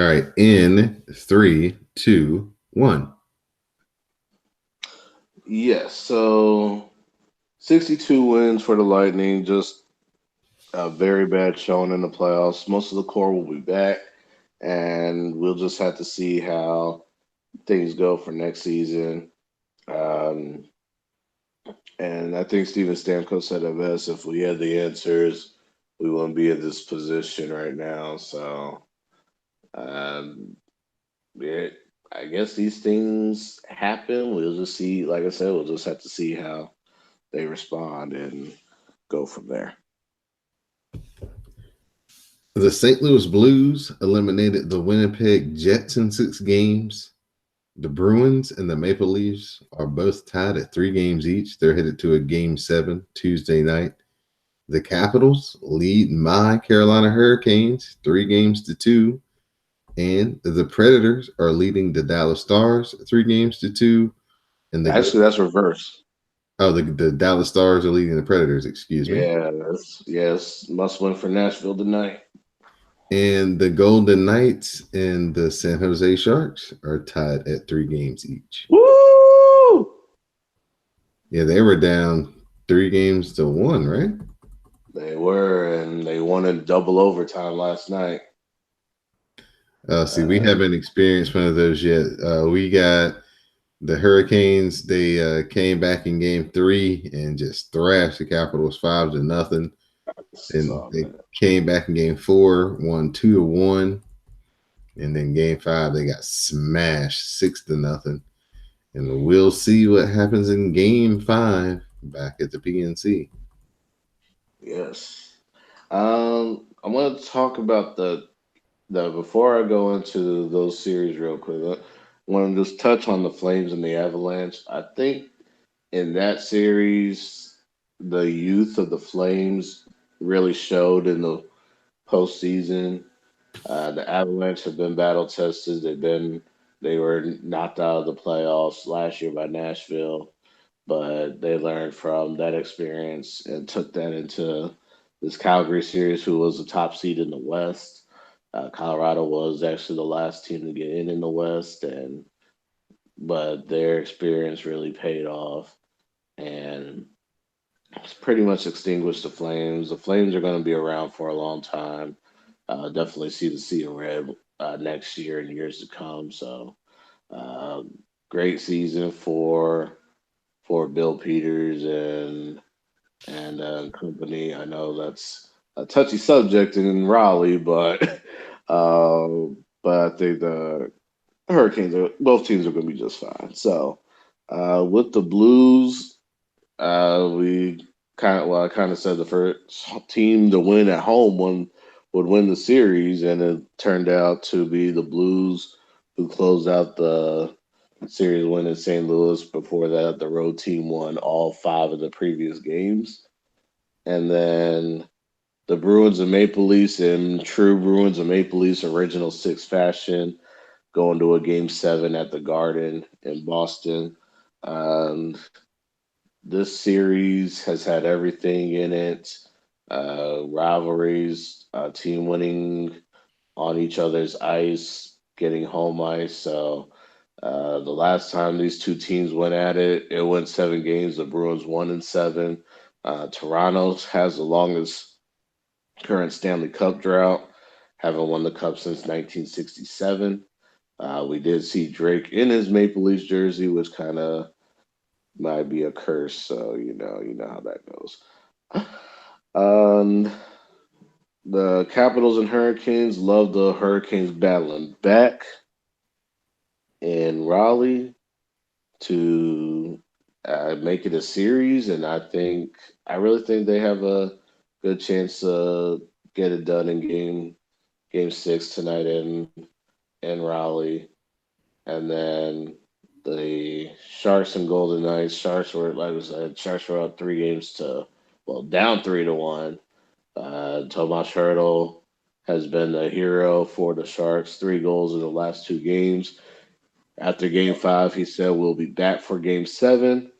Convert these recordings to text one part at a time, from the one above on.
All right. In three, two, one. Yes, so 62 wins for the Lightning, just a very bad showing in the playoffs. Most of the core will be back, and we'll just have to see how things go for next season. Um, and I think Steven Stamkos said it best: if we had the answers, we wouldn't be in this position right now. So, um, yeah, I guess these things happen. We'll just see. Like I said, we'll just have to see how they respond and go from there. The St. Louis Blues eliminated the Winnipeg Jets in 6 games. The Bruins and the Maple Leafs are both tied at 3 games each. They're headed to a game 7 Tuesday night. The Capitals lead my Carolina Hurricanes 3 games to 2. And the Predators are leading the Dallas Stars 3 games to 2. And the Actually, that's reverse. the Dallas Stars are leading the Predators, excuse me. Yeah, that's yes, must win for Nashville tonight. And the Golden Knights and the San Jose Sharks are tied at 3 games each. Woo! Yeah, they were down 3 games to 1, right? They were, and they won in double overtime last night. See, we Uh, haven't experienced one of those yet. We got the Hurricanes. They came back in game 3 and just thrashed the Capitals 5-0. And so they man, came back in game 4, won 2-1. And then game 5, they got smashed 6-0. And we'll see what happens in game 5 back at the PNC. yes. I want to talk about the before I go into those series real quick. I want to just touch on the Flames and the Avalanche. I think in that series, the youth of the Flames really showed in the postseason. The Avalanche have been battle tested. They were knocked out of the playoffs last year by Nashville, but they learned from that experience and took that into this Calgary series, who was the top seed in the West. Colorado was actually the last team to get in the West, and but their experience really paid off and it's pretty much extinguished the Flames. The Flames are going to be around for a long time. Definitely see the sea of red next year and years to come. So uh, great season for Bill Peters and company. I know that's a touchy subject in Raleigh, uh, but I think the Hurricanes are both teams are going to be just fine. So with the Blues, we I kind of said the first team to win at home would win the series, and it turned out to be the Blues who closed out the series win in St. Louis. Before that, the road team won all 5 of the previous games, and then the Bruins and Maple Leafs in true Bruins and Maple Leafs original 6 fashion, going to a game 7 at the Garden in Boston. Um, this series has had everything in it, rivalries, team winning on each other's ice, getting home ice. So the last time these two teams went at it, it went 7 games. The Bruins won in 7. Toronto has the longest current Stanley Cup drought, haven't won the cup since 1967. We did see Drake in his Maple Leafs jersey, which kind of might be a curse. So you know how that goes. Um, the Capitals and Hurricanes love the Hurricanes battling back in Raleigh to make it a series, and I really think they have a good chance to get it done in game 6 tonight in Raleigh, and then the Sharks and Golden Knights. Sharks were like I said, Sharks were up 3 games to well down 3-1. Tomas Hertl has been a hero for the Sharks. 3 goals in the last 2 games. After game 5, he said we'll be back for game 7.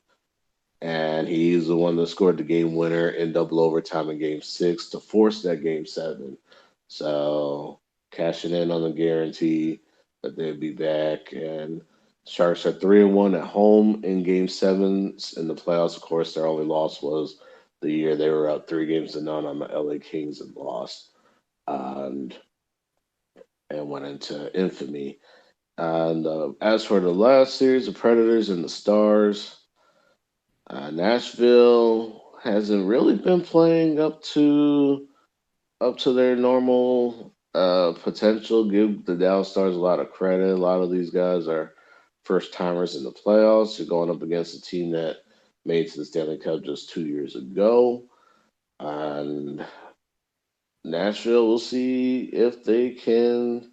And he's the one that scored the game winner in double overtime in game 6 to force that game 7. So cashing in on the guarantee that they'd be back. And Sharks are 3-1 at home in Game Sevens in the playoffs. Of course, their only loss was the year they were up 3-0 on the LA Kings and lost, and went into infamy. And as for the last series, the Predators and the Stars, Nashville hasn't really been playing up to their normal potential. Give the Dallas Stars a lot of credit. A lot of these guys are first timers in the playoffs. You're going up against a team that made it to the Stanley Cup just 2 years ago. And Nashville, we'll see if they can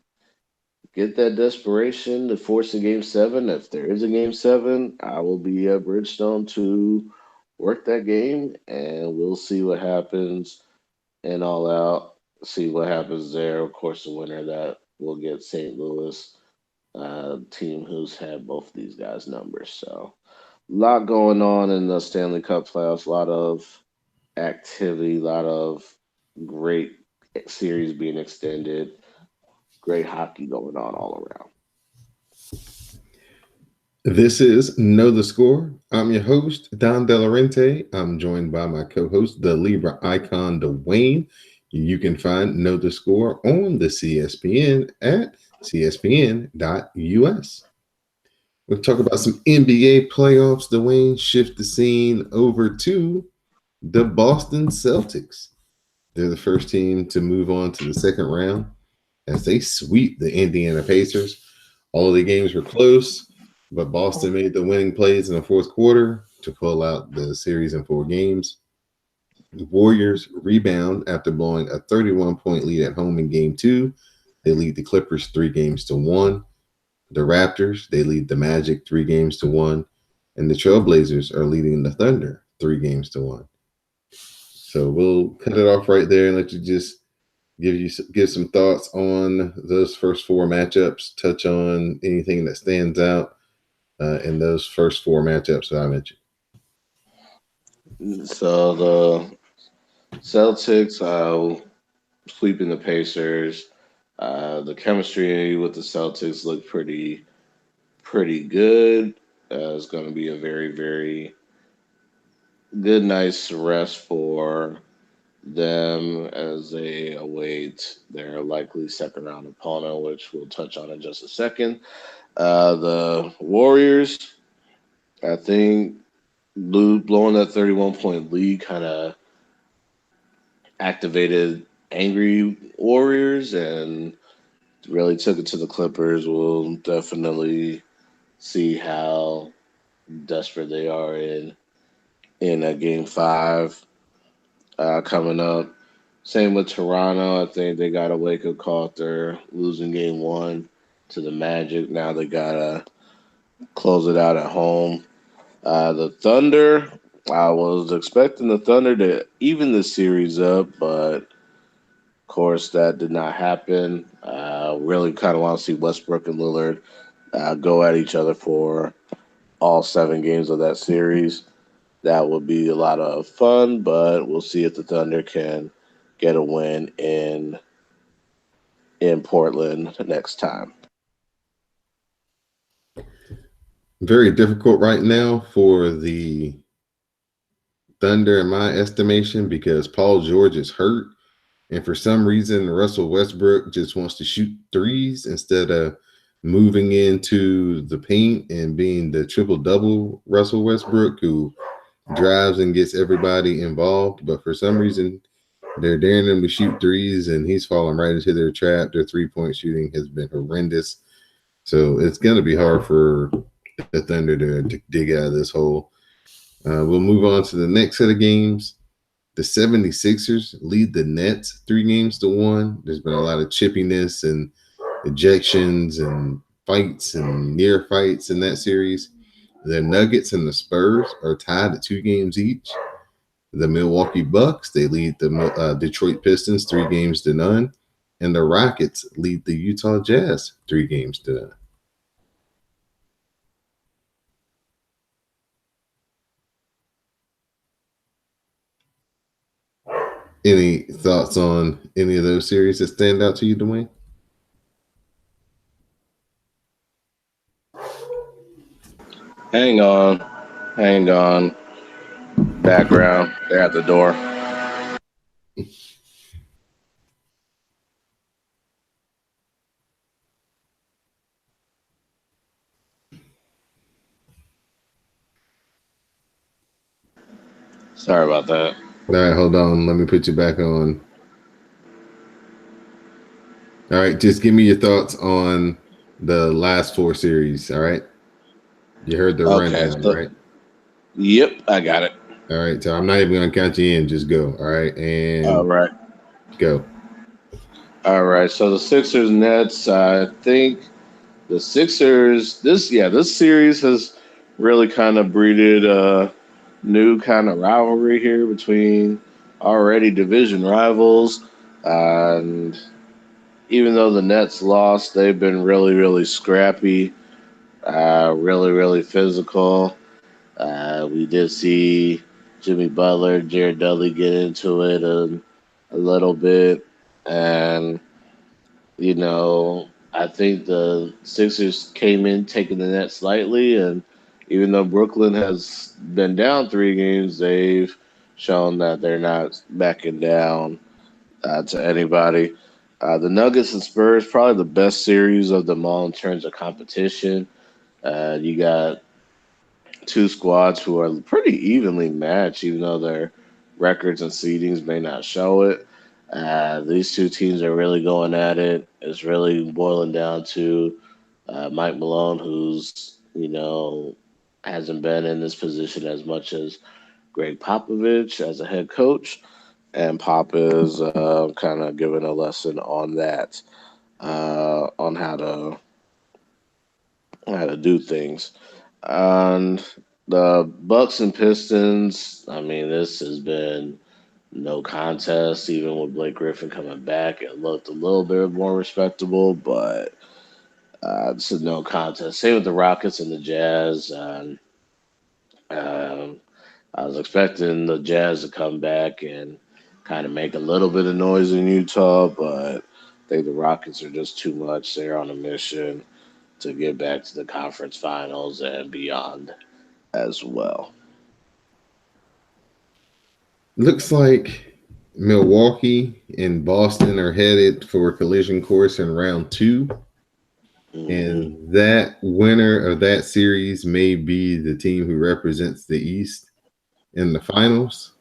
get that desperation to force a game seven. If there is a game seven, I will be at Bridgestone to work that game, and we'll see what happens and all out. See what happens there. Of course, the winner that will get St. Louis, team who's had both of these guys' numbers. So, a lot going on in the Stanley Cup playoffs. A lot of activity. A lot of great series being extended. Great hockey going on all around. This is Know the Score. I'm your host, Don Delarente. I'm joined by my co-host, the Libra icon, Dwayne. You can find Know the Score on the CSPN at cspn.us. We'll talk about some NBA playoffs, Dwayne. Shift the scene over to the Boston Celtics. They're the first team to move on to the second round as they sweep the Indiana Pacers. All of the games were close, but Boston made the winning plays in the fourth quarter to pull out the series in 4 games. The Warriors rebound after blowing a 31-point lead at home in Game 2. They lead the Clippers 3-1. The Raptors, they lead the Magic 3-1. And the Trailblazers are leading the Thunder 3-1. So we'll cut it off right there and let you just give some thoughts on those first 4 matchups. Touch on anything that stands out in those first 4 matchups that I mentioned. So the Celtics sweeping the Pacers. The chemistry with the Celtics looked pretty good. It's going to be a very very good nice rest for them as they await their likely second round opponent, which we'll touch on in just a second. The Warriors, I think, blowing that 31-point lead kind of activated angry Warriors and really took it to the Clippers. We'll definitely see how desperate they are in a game 5 coming up. Same with Toronto. I think they got a wake up call after losing game 1 to the Magic. Now they gotta close it out at home. The Thunder, I was expecting the Thunder to even the series up, but of course that did not happen. Really kind of want to see Westbrook and Lillard go at each other for all 7 games of that series. That would be a lot of fun, but we'll see if the Thunder can get a win in Portland next time. Very difficult right now for the Thunder, in my estimation, because Paul George is hurt. And for some reason, Russell Westbrook just wants to shoot threes instead of moving into the paint and being the triple-double Russell Westbrook, who drives and gets everybody involved. But for some reason, they're daring him to shoot threes, and he's falling right into their trap. Their three-point shooting has been horrendous. So it's going to be hard for the Thunder to dig out of this hole. We'll move on to the next set of games. The 76ers lead the Nets 3-1. There's been a lot of chippiness and ejections and fights and near fights in that series. The Nuggets and the Spurs are tied at 2 games each. The Milwaukee Bucks, they lead the Detroit Pistons 3-0. And the Rockets lead the Utah Jazz 3-0. Any thoughts on any of those series that stand out to you, Dwayne? Hang on. Hang on. Background. They're at the door. Sorry about that. All right, hold on. Let me put you back on. All right, just give me your thoughts on the last 4 series. All right, you heard the Okay. rundown, So, right? yep, I got it. All right, so I'm not even gonna count you in. Just go. All right, All and right. go. All right. So the Sixers Nets, I think the Sixers this series has really kind of breeded a new kind of rivalry here between already division rivals. And even though the Nets lost, they've been really, really scrappy, really, really physical. We did see Jimmy Butler, Jared Dudley get into it a little bit. And I think the Sixers came in taking the net slightly, and even though Brooklyn has been down 3 games, they've shown that they're not backing down to anybody. The Nuggets and Spurs probably the best series of them all in terms of competition. You got two squads who are pretty evenly matched, even though their records and seedings may not show it. These two teams are really going at it. It's really boiling down to Mike Malone, who's hasn't been in this position as much as Greg Popovich as a head coach, and Pop is kind of giving a lesson on that, on how to do things. And the Bucks and Pistons, I mean, this has been no contest. Even with Blake Griffin coming back, it looked a little bit more respectable, but this is no contest. Same with the Rockets and the Jazz. And um, I was expecting the Jazz to come back and kind of make a little bit of noise in Utah, but I think the Rockets are just too much. They're on a mission to get back to the conference finals and beyond as well. Looks like Milwaukee and Boston are headed for a collision course in round two. Hmm. And that winner of that series may be the team who represents the East in the finals.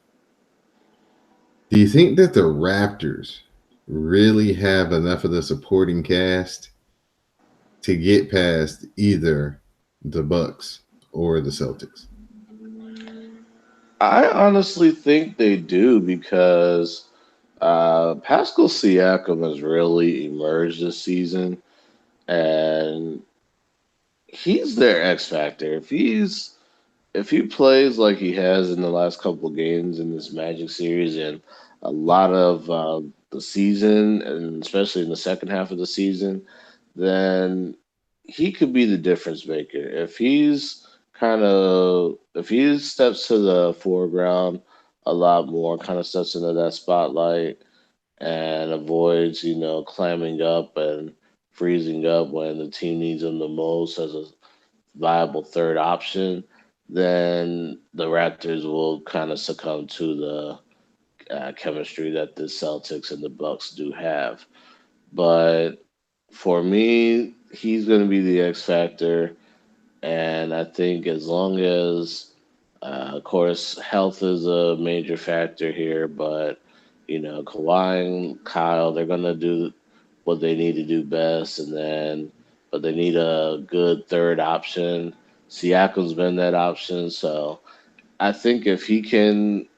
Do you think that the Raptors really have enough of the supporting cast to get past either the Bucks or the Celtics? I honestly think they do because Pascal Siakam has really emerged this season, and he's their X factor. If he plays like he has in the last couple of games in this Magic series and a lot of the season, and especially in the second half of the season, then he could be the difference maker. If he steps to the foreground a lot more, kind of steps into that spotlight and avoids, clamming up and freezing up when the team needs him the most as a viable third option, then the Raptors will kind of succumb to the chemistry that the Celtics and the Bucks do have. But for me, he's going to be the X factor, and I think as long as, of course, health is a major factor here, but Kawhi and Kyle, they're going to do what they need to do best, but they need a good third option. Siakam's been that option, so I think if he can,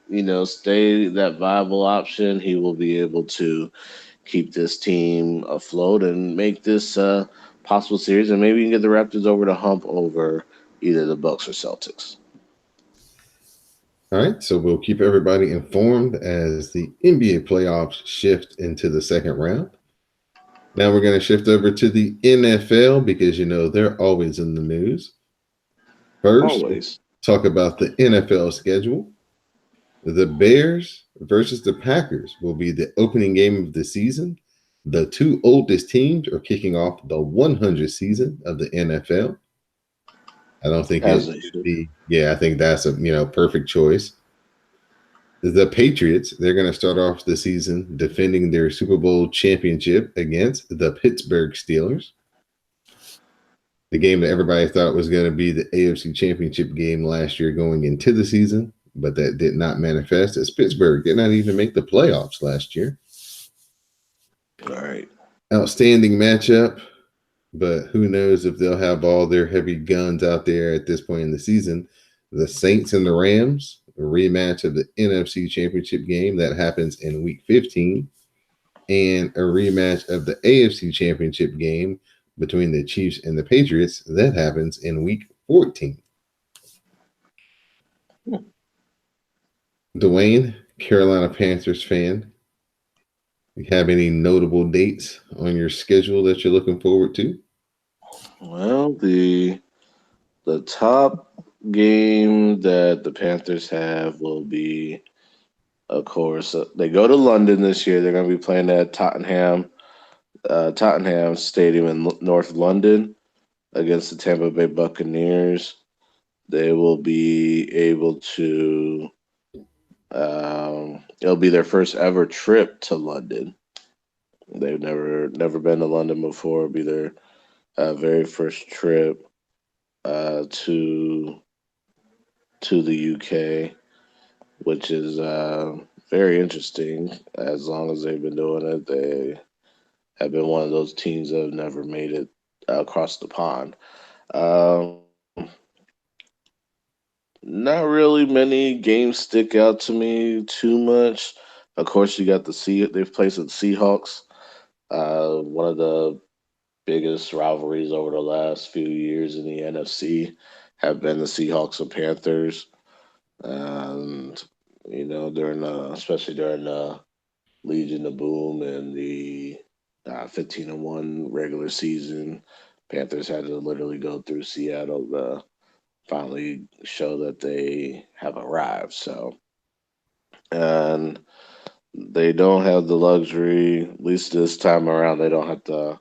stay that viable option, he will be able to keep this team afloat and make this possible series, and maybe you can get the Raptors over the hump over either the Bucks or Celtics. All right, so we'll keep everybody informed as the NBA playoffs shift into the second round. Now we're going to shift over to the NFL because they're always in the news. First, we'll Always. talk about the NFL schedule. The Bears versus the Packers will be the opening game of the season. The two oldest teams are kicking off the 100th season of the NFL. I don't think As it they should should. be. Yeah, I think that's a perfect choice. The Patriots, they're going to start off the season defending their Super Bowl championship against the Pittsburgh Steelers. The game that everybody thought was going to be the AFC Championship game last year going into the season, but that did not manifest as Pittsburgh did not even make the playoffs last year. All right. Outstanding matchup, but who knows if they'll have all their heavy guns out there at this point in the season. The Saints and the Rams, a rematch of the NFC Championship game that happens in week 15, and a rematch of the AFC Championship game between the Chiefs and the Patriots that happens in week 14. Dwayne, Carolina Panthers fan, you have any notable dates on your schedule that you're looking forward to? Well, the top game that the Panthers have will be, of course, they go to London this year. They're going to be playing at Tottenham Stadium in North London against the Tampa Bay Buccaneers. They will be able to. It'll be their first ever trip to London. They've never been to London before. It'll be their very first trip to the UK, which is very interesting. As long as they've been doing it, they have been one of those teams that have never made it across the pond. Um, Not really many games stick out to me too much. Of course, you got they've played the Seahawks, one of the biggest rivalries over the last few years in the NFC have been the Seahawks and Panthers. And during especially during the Legion of Boom and the 15-1 regular season, Panthers had to literally go through Seattle to finally show that they have arrived. So, and they don't have the luxury, at least this time around, they don't have to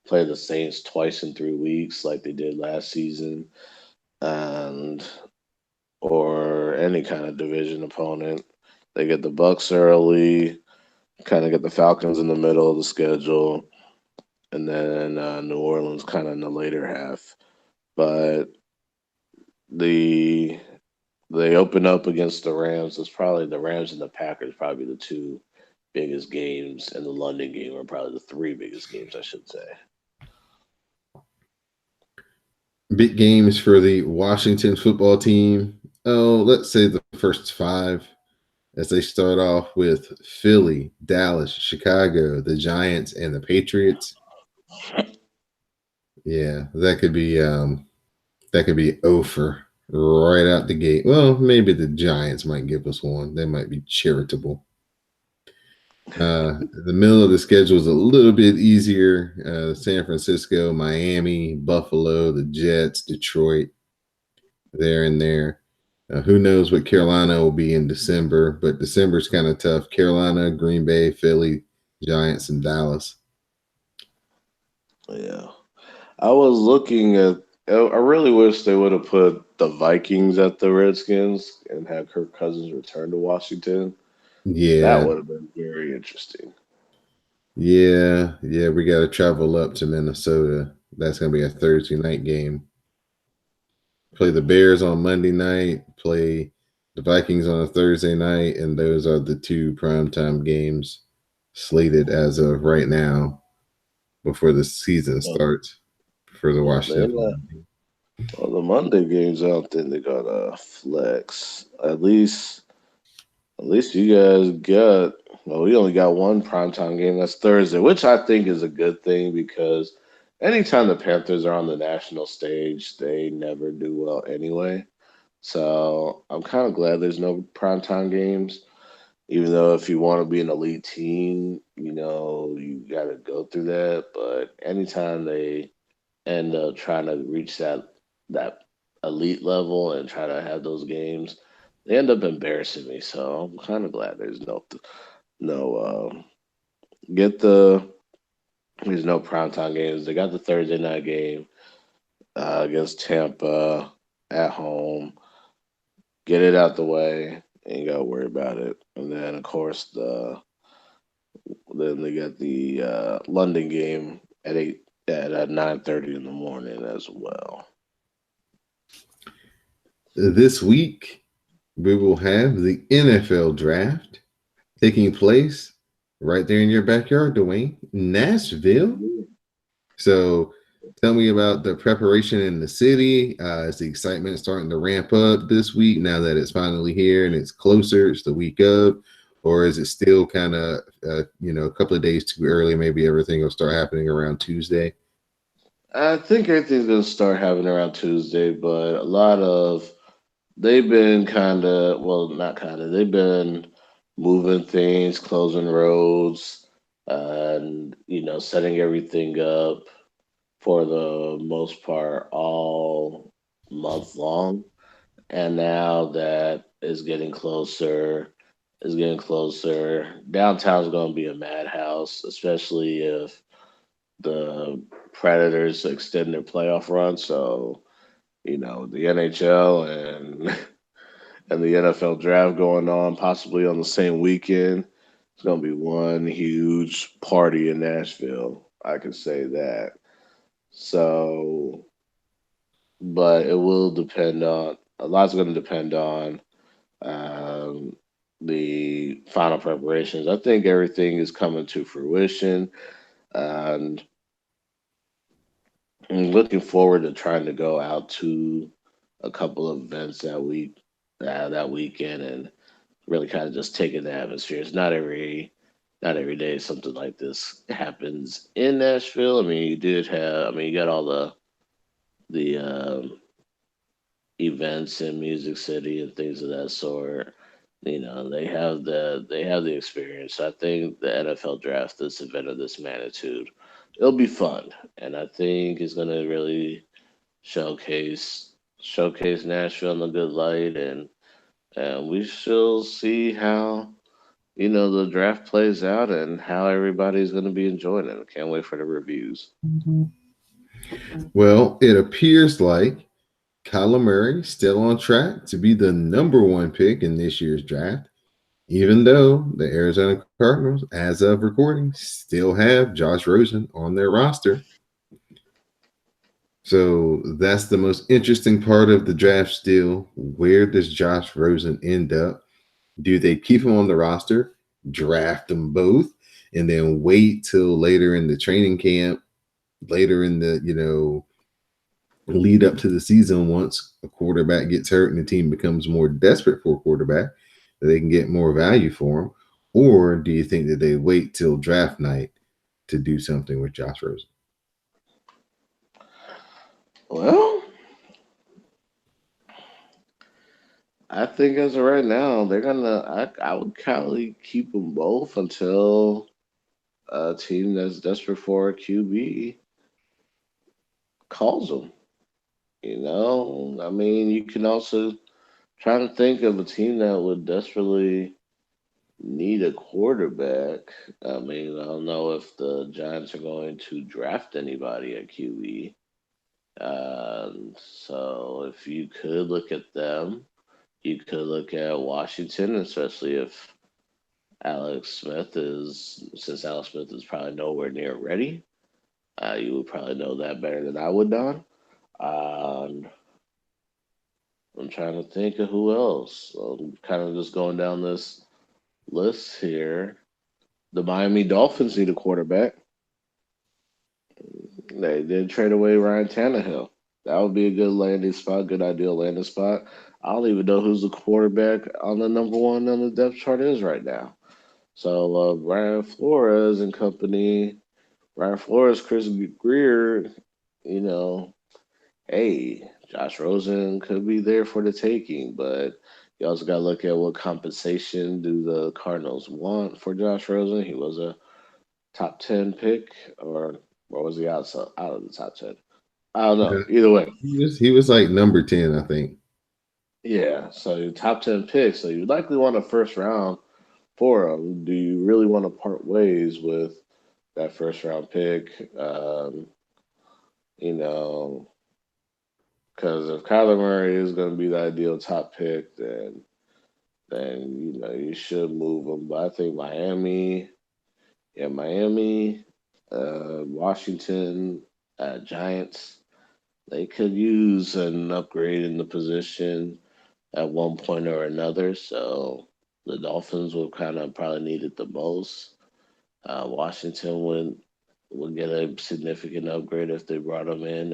play the Saints twice in 3 weeks like they did last season, and or any kind of division opponent. They get the Bucks early, kind of get the Falcons in the middle of the schedule, and then New Orleans kind of in the later half. But the they open up against the Rams. It's probably the Rams and the Packers, probably the two biggest games, and the London game are probably the three biggest games, I should say. Big games for the Washington football team. Oh, let's say the first five as they start off with Philly, Dallas, Chicago, the Giants, and the Patriots. Yeah, that could be over right out the gate. Well, maybe the Giants might give us one. They might be charitable. The middle of the schedule is a little bit easier. San Francisco, Miami, Buffalo, the Jets, Detroit, there and there. Who knows what Carolina will be in December, but December's kind of tough. Carolina, Green Bay, Philly, Giants, and Dallas. Yeah. I was looking at. I really wish they would have put the Vikings at the Redskins and had Kirk Cousins return to Washington. That Yeah, would have been very interesting. yeah. We got to travel up to Minnesota. That's going to be a Thursday night game. Play the Bears on Monday night, play the Vikings on a Thursday night, and those are the two primetime games slated as of right now before the season starts for the They're Washington not, football team. well, the Monday games, I don't think they got a flex. At least you guys got. Well, we only got one primetime game. That's Thursday, which I think is a good thing because anytime the Panthers are on the national stage, they never do well anyway. So I'm kind of glad there's no primetime games. Even though if you want to be an elite team, you got to go through that. But anytime they end up trying to reach that elite level and try to have those games, they end up embarrassing me. So I'm kind of glad there's no get the there's no primetime games. They got the Thursday night game against Tampa. at home, get it out the way, and you gotta worry about it. And then of course then they got the London game at 9:30 in the morning as well. This week, we will have the NFL draft taking place right there in your backyard, Dwayne, Nashville. So tell me about the preparation in the city. Is the excitement starting to ramp up this week now that it's finally here and it's closer? It's the week of, or is it still kind of a couple of days too early? Maybe everything will start happening around Tuesday. I think everything's gonna start happening around Tuesday, but a lot of they've been kind of well, not kind of. They've been moving things, closing roads, and setting everything up for the most part all month long. And now that is getting closer. Downtown's going to be a madhouse, especially if the Predators extend their playoff run. So the NHL and and the NFL draft going on possibly on the same weekend. It's going to be one huge party in Nashville. I can say that. So, but it will depend on a lot's going to depend on um, the final preparations. I think everything is coming to fruition, and I'm looking forward to trying to go out to a couple of events that weekend, and really kind of just taking the atmosphere. It's not every day something like this happens in Nashville. I mean, you got all the events in Music City and things of that sort. They have the experience. I think the NFL draft, this event of this magnitude, it'll be fun, and I think it's gonna really showcase showcase Nashville in a good light, and we shall see how the draft plays out and how everybody's gonna be enjoying it. I can't wait for the reviews. Well, it appears like Kyler Murray still on track to be the number one pick in this year's draft, even though the Arizona Cardinals, as of recording, still have Josh Rosen on their roster. So that's the most interesting part of the draft still. Where does Josh Rosen end up? Do they keep him on the roster, draft them both, and then wait till later in the training camp, later in the, lead up to the season once a quarterback gets hurt and the team becomes more desperate for a quarterback that they can get more value for him? Or do you think that they wait till draft night to do something with Josh Rosen? Well, I think as of right now, they're gonna. I would probably keep them both until a team that's desperate for a QB calls them. I mean, you can also try to think of a team that would desperately need a quarterback. I mean, I don't know if the Giants are going to draft anybody at QB. So if you could look at them, you could look at Washington, especially if since Alex Smith is probably nowhere near ready. You would probably know that better than I would, Don. Um, I'm trying to think of who else. I'm kind of just going down this list here. The Miami Dolphins need a quarterback. They did trade away Ryan Tannehill. That would be a good landing spot, good ideal landing spot. I don't even know who's the quarterback on the number one on the depth chart is right now. So Brian Flores and company, Brian Flores, Chris Greer, you know, hey, Josh Rosen could be there for the taking, but you also got to look at what compensation do the Cardinals want for Josh Rosen. He was a top 10 pick, or was he out of the top 10? I don't know. Yeah. Either way, He was like number 10, I think. yeah. So your top 10 picks. So you likely want a first round for him. Do you really want to part ways with that first round pick? You know, Because if Kyler Murray is going to be the ideal top pick, then you should move him. But I think Miami, yeah, Miami, Washington, Giants, they could use an upgrade in the position at one point or another. So the Dolphins will kind of probably need it the most. Washington would get a significant upgrade if they brought him in,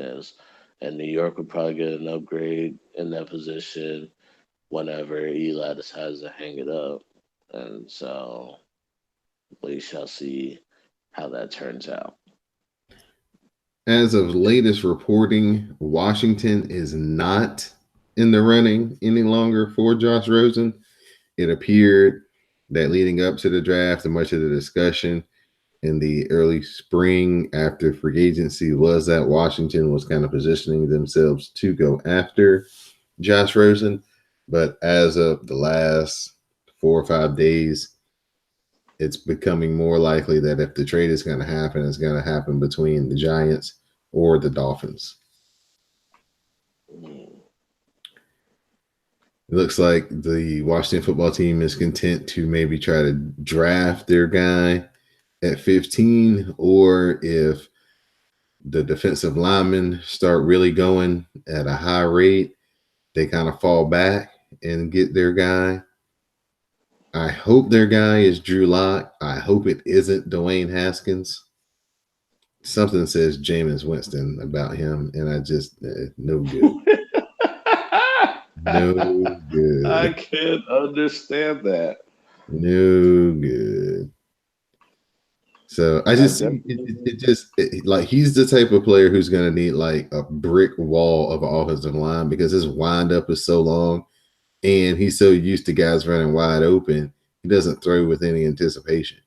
and New York would probably get an upgrade in that position whenever Eli decides to hang it up. And so we shall see how that turns out. As of latest reporting, Washington is not in the running any longer for Josh Rosen. It appeared that leading up to the draft and much of the discussion in the early spring after free agency was that Washington was kind of positioning themselves to go after Josh Rosen. But as of the last 4 or 5 days, it's becoming more likely that if the trade is going to happen, it's going to happen between the Giants or the Dolphins. It looks like the Washington football team is content to maybe try to draft their guy at 15, or if the defensive linemen start really going at a high rate, they kind of fall back and get their guy. I hope their guy is Drew Lock. I hope it isn't Dwayne Haskins. Something says Jameis Winston about him, and I just no good. No I good. can't understand that. No good. So I I just see like he's the type of player who's going to need like a brick wall of an offensive line because his windup is so long and he's so used to guys running wide open. He doesn't throw with any anticipation.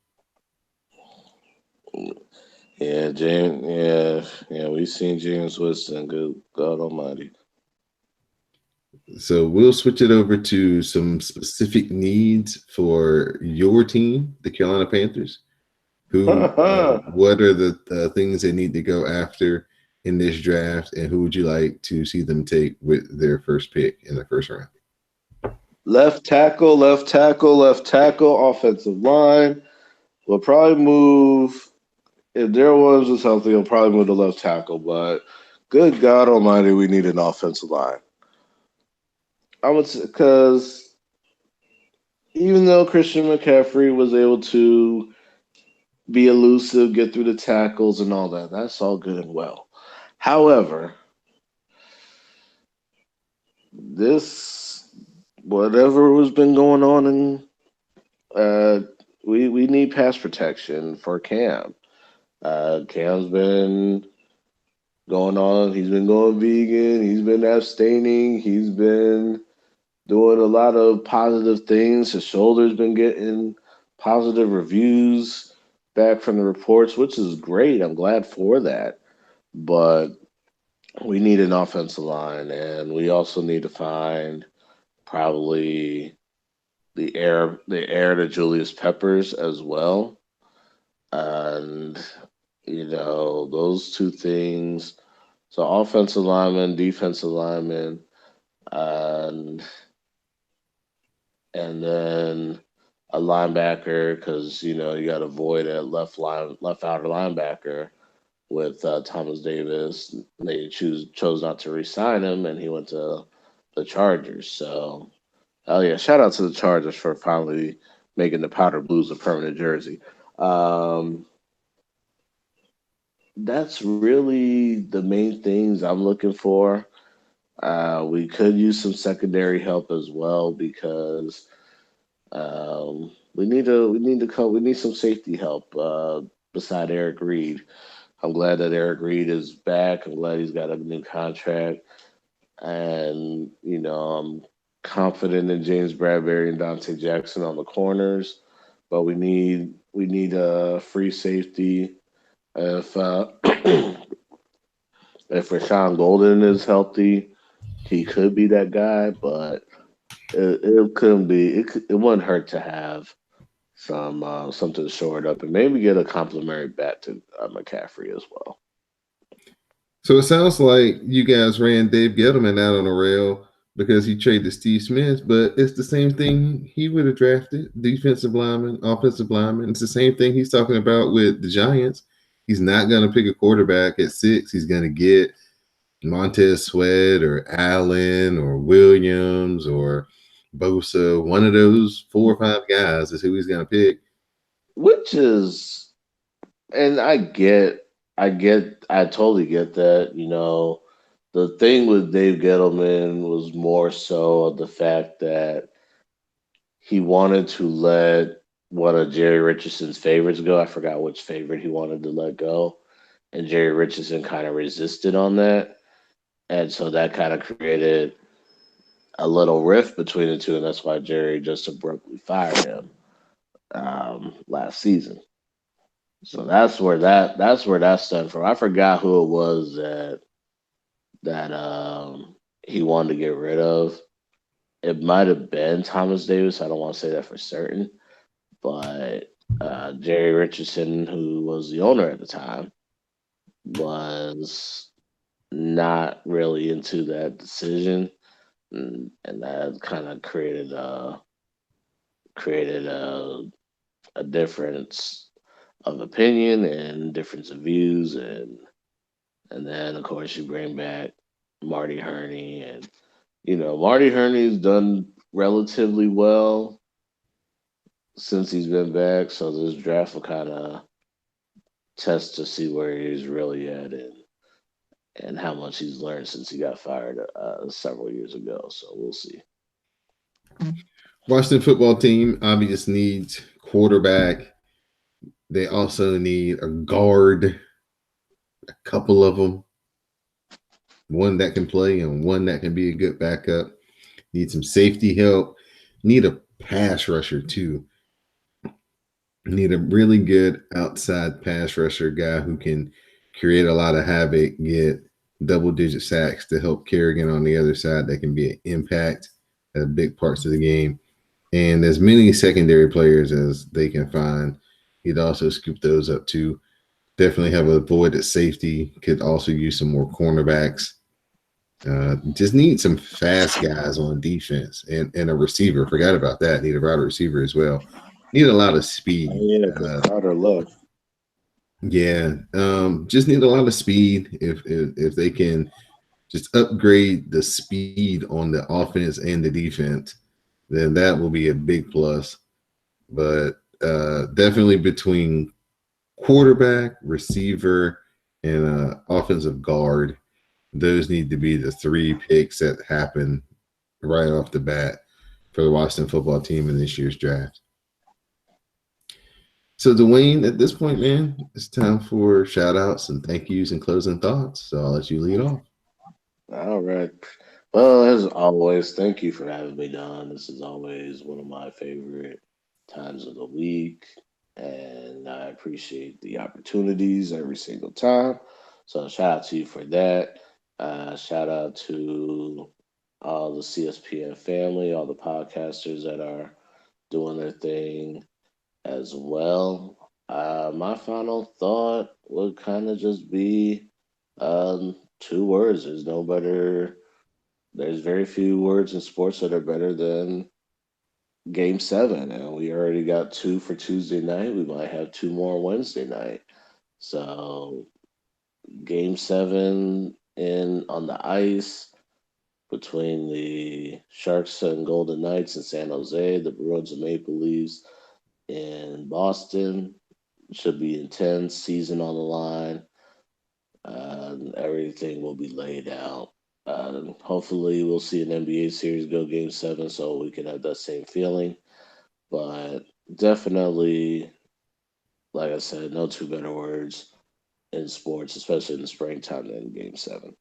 Yeah, James. Yeah. We've seen James Winston. Good God Almighty. So we'll switch it over to some specific needs for your team, the Carolina Panthers. What are the things they need to go after in this draft, and who would you like to see them take with their first pick in the first round? Left tackle, left tackle, left tackle, offensive line. We'll probably move. If Daryl Williams is healthy, he'll probably move to left tackle. But good God Almighty, we need an offensive line. I would say because even though Christian McCaffrey was able to be elusive, get through the tackles and all that, that's all good and well. However, this whatever has been going on in we need pass protection for Cam. Cam's been going on. He's been going vegan. He's been abstaining. He's been doing a lot of positive things. His shoulder's been getting positive reviews back from the reports, which is great. I'm glad for that. But we need an offensive line, and we also need to find probably the heir to Julius Peppers as well. And those two things. So offensive lineman, defensive lineman, and then a linebacker because you got to avoid a left outer linebacker with Thomas Davis. They chose not to re-sign him, and he went to the Chargers. So, oh yeah, shout out to the Chargers for finally making the powder blues a permanent jersey. Um, that's really the main things I'm looking for. We could use some secondary help as well because we need some safety help beside Eric Reed. I'm glad that Eric Reed is back. I'm glad he's got a new contract, and I'm confident in James Bradbury and Dante Jackson on the corners, but we need a free safety if if Rashawn Golden is healthy, he could be that guy, but it couldn't be. It wouldn't hurt to have something to shore it up and maybe get a complimentary bat to McCaffrey as well. So it sounds like you guys ran Dave Gettleman out on a rail because he traded Steve Smith, but it's the same thing he would have drafted: defensive lineman, offensive lineman. It's the same thing he's talking about with the Giants. He's not going to pick a quarterback at 6. He's going to get Montez Sweat or Allen or Williams or Bosa. One of those 4 or 5 guys is who he's going to pick. Which is, and I totally get that. The thing with Dave Gettleman was more so of the fact that he wanted to let one of Jerry Richardson's favorites go. I forgot which favorite he wanted to let go. And Jerry Richardson kind of resisted on that. And so that kind of created a little rift between the two. And that's why Jerry just abruptly fired him last season. So that's where that stemmed from. I forgot who it was that he wanted to get rid of. It might have been Thomas Davis. I don't want to say that for certain, but Jerry Richardson, who was the owner at the time, was not really into that decision, and that kind of created a difference of opinion and difference of views, and then of course you bring back Marty Herney, and Marty Herney's done relatively well since he's been back, so this draft will kind of test to see where he's really at and how much he's learned since he got fired several years ago. So we'll see. Washington football team obviously needs quarterback. They also need a guard, a couple of them, one that can play and one that can be a good backup. Need some safety help. Need a pass rusher too. Need a really good outside pass rusher guy who can create a lot of havoc, get double-digit sacks to help Kerrigan on the other side that can be an impact at big parts of the game. And as many secondary players as they can find, he'd also scoop those up too. Definitely have a void at safety. Could also use some more cornerbacks. Just need some fast guys on defense and a receiver. Forgot about that. Need a wide receiver as well. Need a lot of speed. Yeah, because Carter left. Yeah, just need a lot of speed. If they can just upgrade the speed on the offense and the defense, then that will be a big plus. But definitely between quarterback, receiver, and offensive guard, those need to be the 3 picks that happen right off the bat for the Washington football team in this year's draft. So, Dwayne, at this point, man, it's time for shout outs and thank yous and closing thoughts. So I'll let you lead off. All right. Well, as always, thank you for having me, Don. This is always one of my favorite times of the week, and I appreciate the opportunities every single time. So, shout out to you for that. Shout out to all the CSPN family, all the podcasters that are doing their thing as well. My final thought would kind of just be 2 words. There's very few words in sports that are better than Game 7. And we already got 2 for Tuesday night. We might have 2 more Wednesday night. So, Game 7 on the ice between the Sharks and Golden Knights in San Jose, the Bruins and Maple Leafs in Boston. Should be intense. Season on the line. Everything will be laid out. Hopefully, we'll see an NBA series go Game 7 so we can have that same feeling. But definitely, like I said, no 2 better words in sports, especially in the springtime, than Game 7.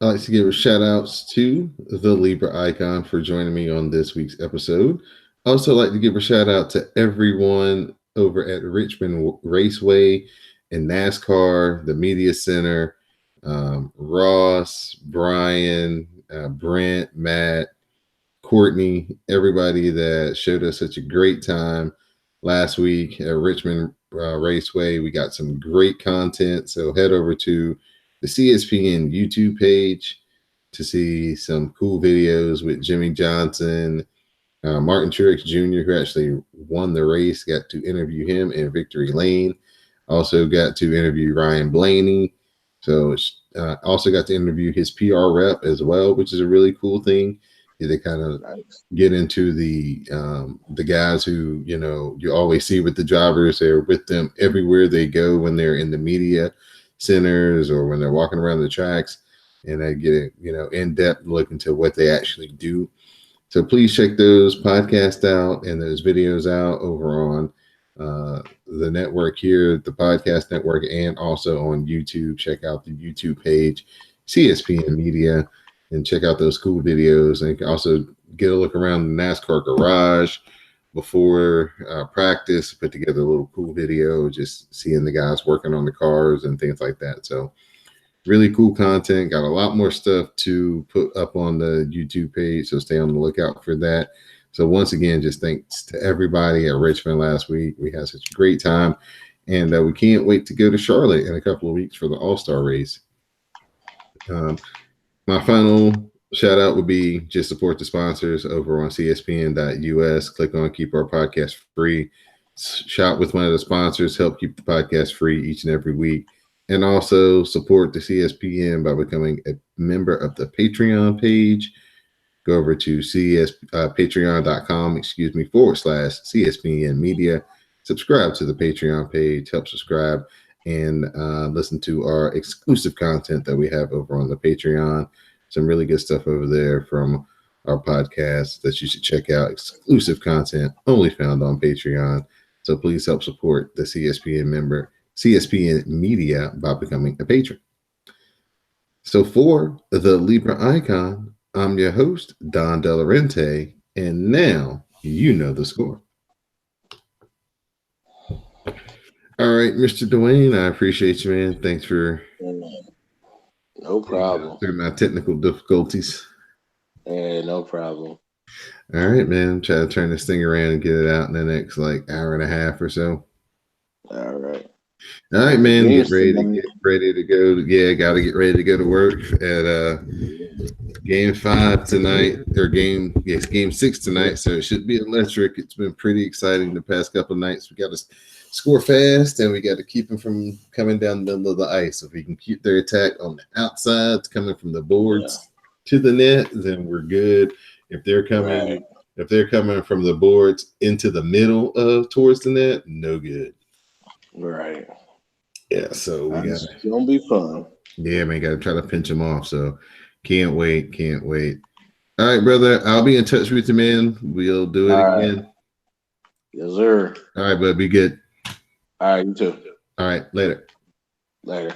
I'd like to give a shout outs to the Libra icon for joining me on this week's episode. I also like to give a shout out to everyone over at Richmond Raceway and NASCAR, the Media Center, Ross, Brian, Brent, Matt, Courtney, everybody that showed us such a great time last week at Richmond Raceway. We got some great content. So head over to the CSPN YouTube page to see some cool videos with Jimmy Johnson, Martin Truex Jr., who actually won the race. Got to interview him in Victory Lane. Also got to interview Ryan Blaney. So also got to interview his PR rep as well, which is a really cool thing. They kind of get into the guys who, you know, you always see with the drivers. They're with them everywhere they go when they're in the media centers or when they're walking around the tracks, and they get a, you know, in-depth look into what they actually do. So please check those podcasts out and those videos out over on the network here, the podcast network, and also on YouTube. Check out the YouTube page, CSPN Media, and check out those cool videos. And you can also get a look around the NASCAR garage before practice, put together a little cool video, just seeing the guys working on the cars and things like that. So really cool content. Got a lot more stuff to put up on the YouTube page, so stay on the lookout for that. So once again, just thanks to everybody at Richmond last week. We had such a great time, and we can't wait to go to Charlotte in a couple of weeks for the All-Star race. My final shout out would be just support the sponsors over on CSPN.us. Click on Keep Our Podcast Free. Shop with one of the sponsors. Help keep the podcast free each and every week. And also support the CSPN by becoming a member of the Patreon page. Go over to patreon.com/CSPN Media. Subscribe to the Patreon page. Help subscribe and listen to our exclusive content that we have over on the Patreon. Some really good stuff over there from our podcast that you should check out. Exclusive content only found on Patreon. So please help support the CSPN member, CSPN Media, by becoming a patron. So for the Libra Icon, I'm your host, Don Delarente, and now you know the score. All right, Mr. Dwayne, I appreciate you, man. Thanks for no problem through my technical difficulties. No problem. All right, man. Try to turn this thing around and get it out in the next like hour and a half or so. All right. All right, man. Get ready to go. Yeah, got to get ready to go to work at game 5 tonight, or game 6 tonight. So it should be electric. It's been pretty exciting the past couple of nights. We got to score fast, and we got to keep them from coming down the middle of the ice. If we can keep their attack on the outsides, coming from the boards to the net, then we're good. If they're coming, from the boards into the middle of towards the net, no good. Right. Yeah. So we got. It's gonna be fun. Yeah, man. Got to try to pinch them off. So can't wait. All right, brother. I'll be in touch with you, man. We'll do it again. Yes, sir. All right, bud. Be good. All right, you too. All right, later. Later.